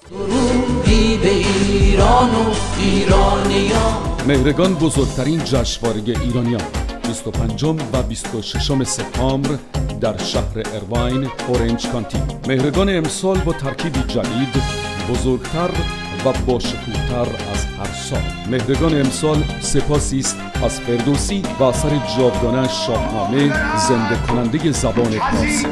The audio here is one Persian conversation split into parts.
درودی به ایران و ایرانیان. مهرگان بزرگترین جشنواره ایرانیان 25 و 26 سپتامبر در شهر ارواین، اورنج کانتی. مهرگان امسال با ترکیبی جدید، بزرگتر و باشکوه‌تر از هر سال. مهرگان امسال سپاسی است از فردوسی و اثر جاودانه شاهنامه زنده کننده زبان فارسی.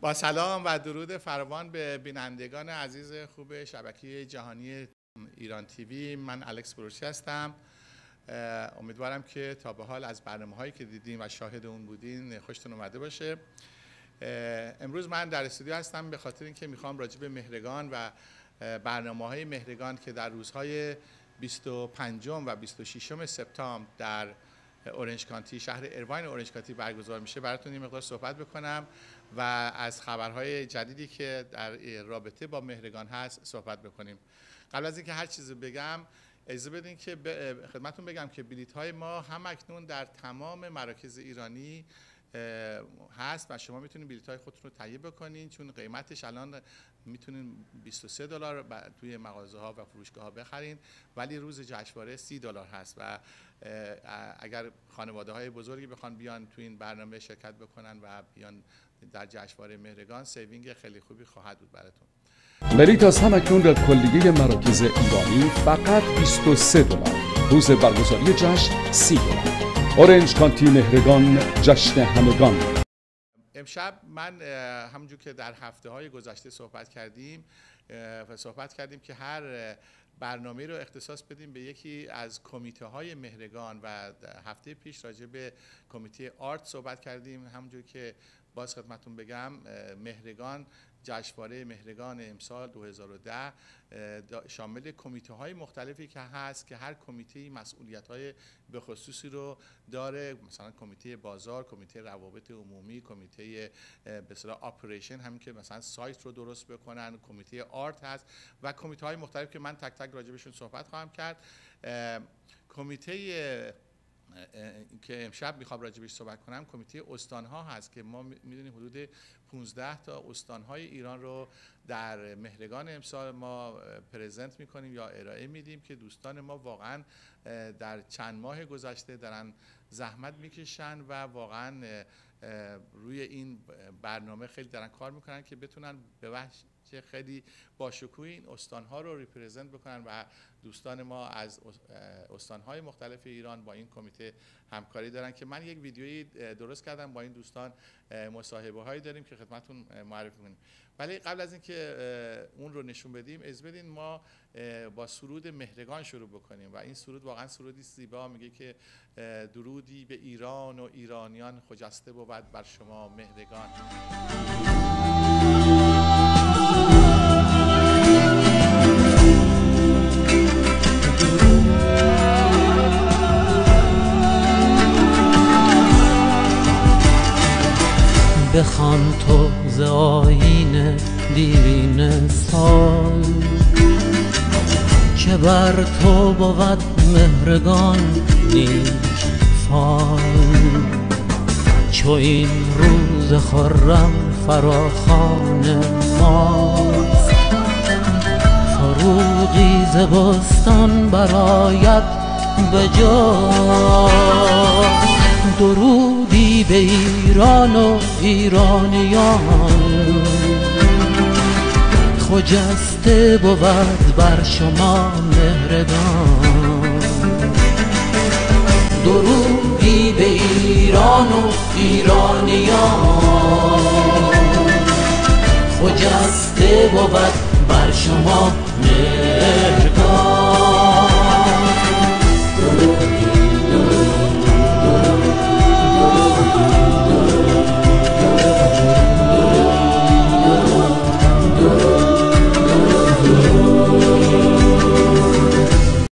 با سلام و درود فراوان به بینندگان عزیز خوب شبکه جهانی ایران تیوی، من الکس بروشی هستم. امیدوارم که تا به حال از برنامه‌هایی که دیدین و شاهد اون بودین خوشتون اومده باشه. امروز من در استودیو هستم به خاطر اینکه میخوام راجع به مهرگان و برنامه‌های مهرگان که در روزهای 25 و 26 سپتامبر در اورنج کانتی، شهر ارواین اورنج کانتی برگزار میشه براتون یه مقدار صحبت بکنم و از خبرهای جدیدی که در رابطه با مهرگان هست صحبت بکنیم. قبل از اینکه هر چیزی بگم اجازه بدین که خدمتتون بگم که بلیط‌های ما هم اکنون در تمام مراکز ایرانی هست و شما میتونید بلیط‌های خودتون رو تهیه بکنین، چون قیمتش الان میتونین $23 توی مغازه‌ها و فروشگاه‌ها بخرین، ولی روز جشنواره $30 هست و اگر خانواده‌های بزرگی بخوان بیان توی این برنامه شرکت بکنن و بیان در جشنواره مهرگان، سیوینگ خیلی خوبی خواهد بود براتون. بلیط از هم اکنون در کلیه مراکز ایرانی فقط $23. روز برگزاری جشن $30. اورنج کانتی مهرگان، جشن همگان. امشب من همونجور که در هفته‌های گذشته صحبت کردیم که هر برنامه رو اختصاص بدیم به یکی از کمیته های مهرگان و هفته پیش راجع به کمیته آرت صحبت کردیم. همونجور که باز خدمتتون بگم مهرگان، جشنواره مهرگان امسال 2010 شامل کمیته های مختلفی که هست که هر کمیته مسئولیت های به خصوصی رو داره، مثلا کمیته بازار، کمیته روابط عمومی، کمیته به اصطلاح اپریشن، همین که مثلا سایت رو درست بکنن، کمیته آرت هست و کمیته های مختلف که من تک تک راجع بهشون صحبت خواهم کرد. کمیته که امشب میخوام راجع بهش صحبت کنم کمیته استان‌ها هست که ما میدونیم حدود 15 تا استان‌های ایران رو در مهرگان امسال ما پرزنت میکنیم یا ارائه میدیم که دوستان ما واقعا در چند ماه گذشته دارن زحمت میکشن و واقعا روی این برنامه خیلی دارن کار میکنن که بتونن به وجه خیلی باشکوه این استان‌ها رو ریپرزنت بکنن و دوستان ما از استان‌های مختلف ایران با این کمیته همکاری دارن که من یک ویدیویی درست کردم با این دوستان، مصاحبه‌هایی داریم که خدمتتون معرفی کنیم. ولی قبل از اینکه اون رو نشون بدیم اجازه بدین ما با سرود مهرگان شروع بکنیم و این سرود واقعا سرودی زیبا، میگه که درودی به ایران و ایرانیان، خجسته بود بر شما مهرگان. بخوان تو ز آیین دیرین سال که بر تو بود مهرگان نیک فال. چو این روز خرم فراخوان ماست، فروغی ز بستان برآید به جا. درودی به ایران و ایرانیان، خجسته بود بر شما مهرگان. درودی به ایران و ایرانیان، خجسته بود بر شما مهرگان.